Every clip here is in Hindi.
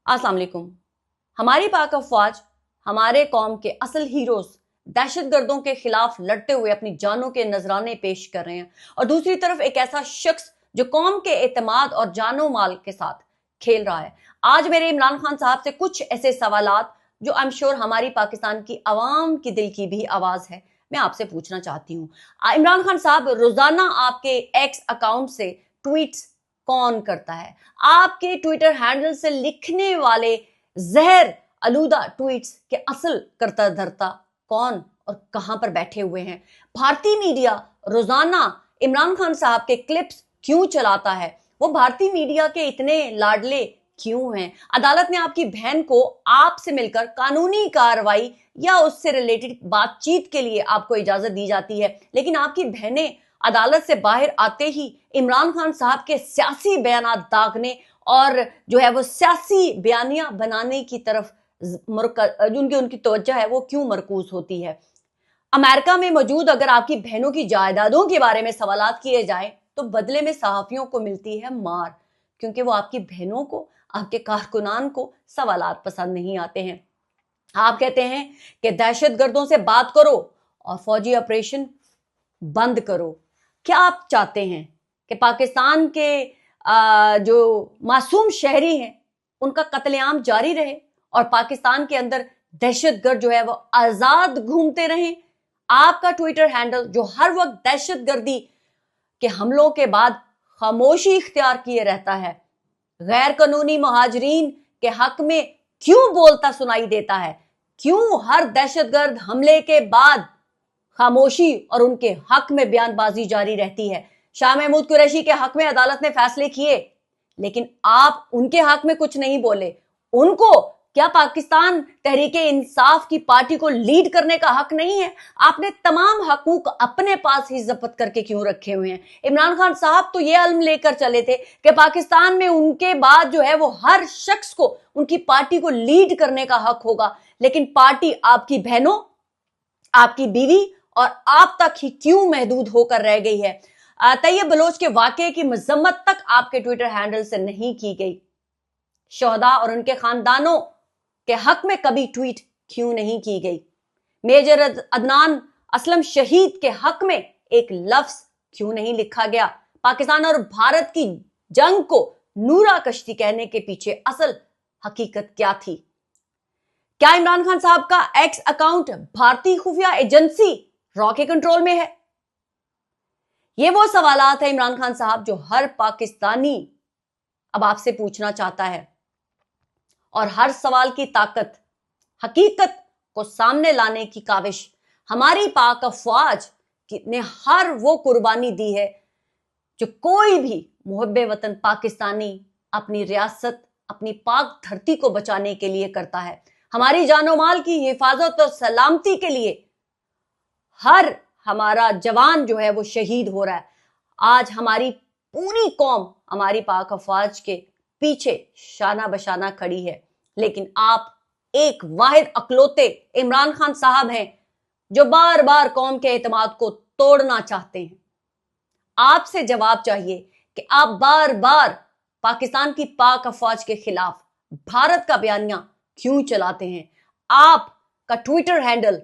अस्सलाम वालेकुम। हमारी पाक अफवाज हमारे कौम के असल हीरोज दहशतगर्दों के खिलाफ लड़ते हुए अपनी जानों के नजराने पेश कर रहे हैं और दूसरी तरफ एक ऐसा शख्स जो कौम के एतमाद और जानो माल के साथ खेल रहा है। आज मेरे इमरान खान साहब से कुछ ऐसे सवालात जो आई एम श्योर हमारी पाकिस्तान की आवाम की दिल की भी आवाज है, मैं आपसे पूछना चाहती हूँ। इमरान खान साहब, रोजाना आपके एक्स अकाउंट से ट्वीट्स कौन करता है? आपके ट्विटर हैंडल से लिखने वाले जहर आलूदा ट्वीट्स के असल करता धरता कौन और कहां पर बैठे हुए हैं? भारतीय मीडिया रोजाना इमरान खान साहब के क्लिप्स क्यों चलाता है? वो भारतीय मीडिया के इतने लाडले क्यों हैं? अदालत ने आपकी बहन को आपसे मिलकर कानूनी कार्रवाई या उससे रिलेटेड बातचीत के लिए आपको इजाजत दी जाती है, लेकिन आपकी बहनें अदालत से बाहर आते ही इमरान खान साहब के सियासी बयान दागने और जो है वो सियासी बयानियां बनाने की तरफ उनकी तवज्जो है वो क्यों मरकूज होती है? अमेरिका में मौजूद अगर आपकी बहनों की जायदादों के बारे में सवालात किए जाए तो बदले में सहाफियों को मिलती है मार, क्योंकि वो आपकी बहनों को, आपके कारकुनान को सवालात पसंद नहीं आते हैं। आप कहते हैं कि दहशतगर्दों से बात करो और फौजी ऑपरेशन बंद करो। क्या आप चाहते हैं कि पाकिस्तान के जो मासूम शहरी हैं उनका कत्लेआम जारी रहे और पाकिस्तान के अंदर दहशतगर्द जो है वो आजाद घूमते रहें? आपका ट्विटर हैंडल जो हर वक्त दहशतगर्दी के हमलों के बाद खामोशी इख्तियार किए रहता है, गैर कानूनी महाजरीन के हक में क्यों बोलता सुनाई देता है? क्यों हर दहशतगर्द हमले के बाद खामोशी और उनके हक में बयानबाजी जारी रहती है? शाह महमूद कुरैशी के हक में अदालत ने फैसले किए, लेकिन आप उनके हक में कुछ नहीं बोले। उनको क्या पाकिस्तान तहरीके इंसाफ की पार्टी को लीड करने का हक नहीं है? आपने तमाम हकूक अपने पास ही जब्त करके क्यों रखे हुए हैं? इमरान खान साहब तो ये इल्म लेकर चले थे कि पाकिस्तान में उनके बाद जो है वो हर शख्स को उनकी पार्टी को लीड करने का हक होगा, लेकिन पार्टी आपकी बहनों, आपकी बीवी और आप तक ही क्यों महदूद होकर रह गई है? तैयब बलोच के वाकये की मजम्मत तक आपके ट्विटर हैंडल से नहीं की गई। शोहदा और उनके खानदानों के हक में कभी ट्वीट क्यों नहीं की गई? मेजर अदनान असलम शहीद के हक में एक लफ्ज क्यों नहीं लिखा गया? पाकिस्तान और भारत की जंग को नूरा कश्ती कहने के पीछे असल हकीकत क्या थी? क्या इमरान खान साहब का एक्स अकाउंट भारतीय खुफिया एजेंसी रॉ के कंट्रोल में है? ये वो सवालात है इमरान खान साहब जो हर पाकिस्तानी अब आपसे पूछना चाहता है, और हर सवाल की ताकत हकीकत को सामने लाने की काविश हमारी पाक अफवाज ने हर वो कुर्बानी दी है जो कोई भी मुहब्बे वतन पाकिस्तानी अपनी रियासत, अपनी पाक धरती को बचाने के लिए करता है। हमारी जानो माल की हिफाजत और सलामती के लिए हर हमारा जवान जो है वो शहीद हो रहा है। आज हमारी पूरी कौम हमारी पाक अफवाज के पीछे शाना बशाना खड़ी है, लेकिन आप एक वाहिद अकलौते इमरान खान साहब हैं जो बार बार कौम के एतमाद को तोड़ना चाहते हैं। आपसे जवाब चाहिए कि आप बार बार पाकिस्तान की पाक अफवाज के खिलाफ भारत का बयानिया क्यों चलाते हैं? आपका ट्विटर हैंडल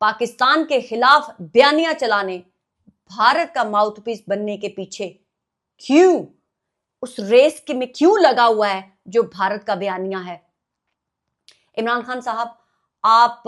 पाकिस्तान के खिलाफ बयानिया चलाने, भारत का माउथपीस बनने के पीछे क्यों, उस रेस के में क्यों लगा हुआ है जो भारत का बयानिया है? इमरान खान साहब, आप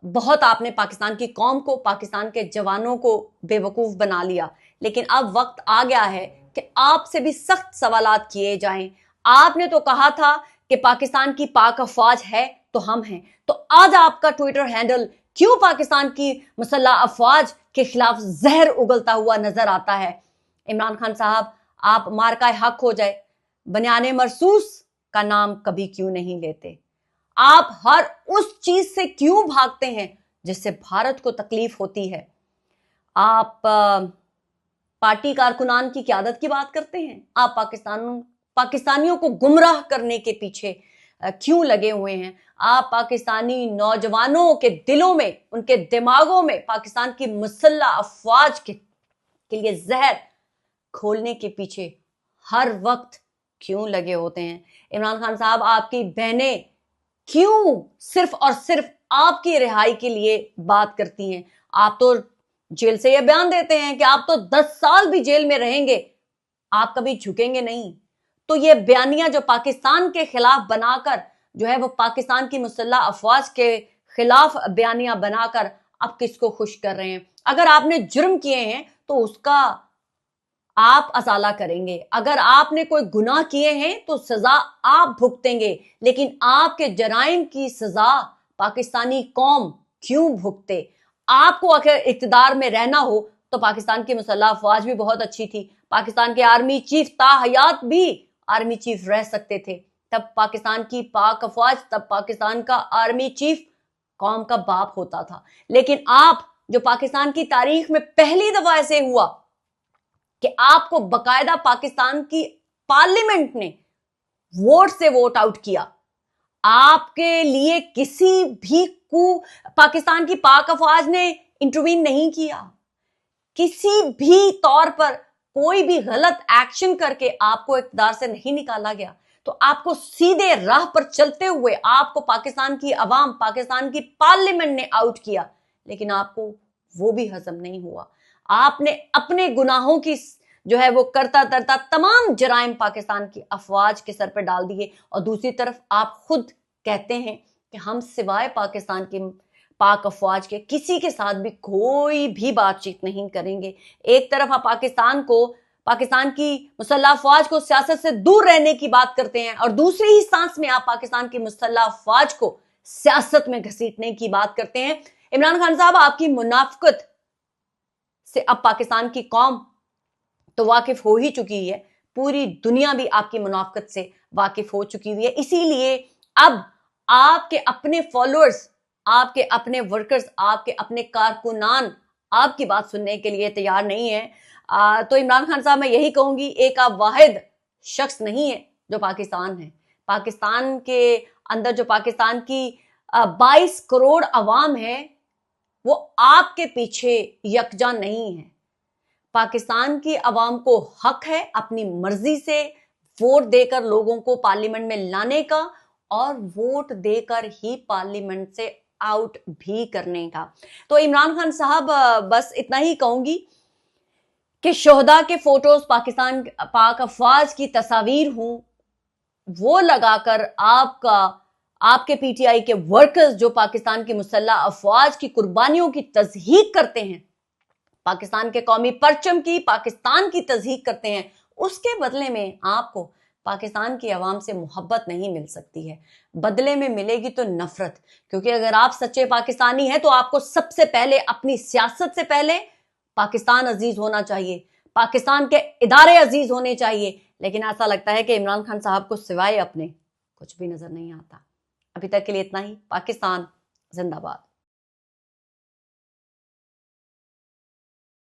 बहुत आपने पाकिस्तान की कौम को, पाकिस्तान के जवानों को बेवकूफ बना लिया, लेकिन अब वक्त आ गया है कि आपसे भी सख्त सवालात किए जाएं। आपने तो कहा था कि पाकिस्तान की पाक अफवाज है तो हम हैं, तो आज आपका ट्विटर हैंडल क्यों पाकिस्तान की मुसल्लह अफवाज के खिलाफ जहर उगलता हुआ नजर आता है? इमरान खान साहब, आप मार्का हक हो जाए, बनियाने मरसूस का नाम कभी क्यों नहीं लेते? आप हर उस चीज से क्यों भागते हैं जिससे भारत को तकलीफ होती है? आप पार्टी कारकुनान की क़यादत की बात करते हैं। आप पाकिस्तानियों को गुमराह करने के पीछे क्यों लगे हुए हैं? आप पाकिस्तानी नौजवानों के दिलों में, उनके दिमागों में पाकिस्तान की मुसल्लह अफवाज के लिए जहर खोलने के पीछे हर वक्त क्यों लगे होते हैं? इमरान खान साहब, आपकी बहनें क्यों सिर्फ और सिर्फ आपकी रिहाई के लिए बात करती हैं? आप तो जेल से यह बयान देते हैं कि आप तो 10 साल भी जेल में रहेंगे, आप कभी झुकेंगे नहीं। तो ये बयानिया जो पाकिस्तान के खिलाफ बनाकर जो है वो पाकिस्तान की मुसल्लह अफवाज के खिलाफ बयानिया बनाकर अब किसको खुश कर रहे हैं? अगर आपने जुर्म किए हैं तो उसका आप अजाला करेंगे, अगर आपने कोई गुनाह किए हैं तो सजा आप भुगतेंगे, लेकिन आपके जराइम की सजा पाकिस्तानी कौम क्यों भुगते? आपको अगर इक्तदार में रहना हो तो पाकिस्तान की मुसल्लह अफवाज भी बहुत अच्छी थी, पाकिस्तान के आर्मी चीफ ताहयात भी आर्मी चीफ रह सकते थे, तब पाकिस्तान की पाक अफवाज, तब पाकिस्तान का आर्मी चीफ कौम का बाप होता था। लेकिन आप, जो पाकिस्तान की तारीख में पहली दफा ऐसे हुआ कि आपको बकायदा पाकिस्तान की पार्लियामेंट ने वोट से वोट आउट किया, आपके लिए किसी भी पाकिस्तान की पाक अफवाज ने इंटरवीन नहीं किया, किसी भी तौर पर कोई भी गलत एक्शन करके आपको इक़्तिदार से नहीं निकाला गया। तो आपको सीधे राह पर चलते हुए आपको पाकिस्तान की अवाम, पाकिस्तान की पार्लियामेंट ने आउट किया, लेकिन आपको वो भी हजम नहीं हुआ। आपने अपने गुनाहों की जो है वो करता करता तमाम जराइम पाकिस्तान की अफवाज के सर पर डाल दिए, और दूसरी तरफ आप खुद कहते हैं कि हम सिवाय पाकिस्तान की पाक अफवाज के किसी के साथ भी कोई भी बातचीत नहीं करेंगे। एक तरफ आप पाकिस्तान की मुसल्लह अफवाज को सियासत से दूर रहने की बात करते हैं, और दूसरी ही सांस में आप पाकिस्तान की मुसल्लह अफवाज को सियासत में घसीटने की बात करते हैं। इमरान खान साहब, आपकी मुनाफिकत से अब पाकिस्तान की कौम तो वाकिफ हो ही चुकी है, पूरी दुनिया भी आपकी मुनाफिकत से वाकिफ हो चुकी हुई है। इसीलिए अब आपके अपने फॉलोअर्स, आपके अपने वर्कर्स, आपके अपने कारकुनान आपकी बात सुनने के लिए तैयार नहीं है। तो इमरान खान साहब, मैं यही कहूंगी, एक आप वाहिद शख्स नहीं है जो पाकिस्तान है। पाकिस्तान के अंदर जो पाकिस्तान की 22 करोड़ अवाम है, वो आपके पीछे यकजा नहीं है। पाकिस्तान की अवाम को हक है अपनी मर्जी से वोट देकर लोगों को पार्लियामेंट में लाने का, और वोट देकर ही पार्लियामेंट से आउट भी करने का। तो इमरान खान साहब, बस इतना ही कहूंगी कि शोहदा के फोटोज, पाकिस्तान पाक अफवाज की तस्वीर हूं, वो लगाकर आपके पीटीआई के वर्कर्स जो पाकिस्तान की मुसल्लह अफवाज की कुर्बानियों की तज़हीक करते हैं, पाकिस्तान के कौमी परचम की, पाकिस्तान की तज़हीक करते हैं, उसके बदले में आपको पाकिस्तान की आवाम से मोहब्बत नहीं मिल सकती है, बदले में मिलेगी तो नफरत। क्योंकि अगर आप सच्चे पाकिस्तानी हैं तो आपको सबसे पहले अपनी सियासत से पहले पाकिस्तान अजीज होना चाहिए, पाकिस्तान के इदारे अजीज होने चाहिए। लेकिन ऐसा लगता है कि इमरान खान साहब को सिवाय अपने कुछ भी नजर नहीं आता। अभी तक के लिए इतना ही। पाकिस्तान जिंदाबाद।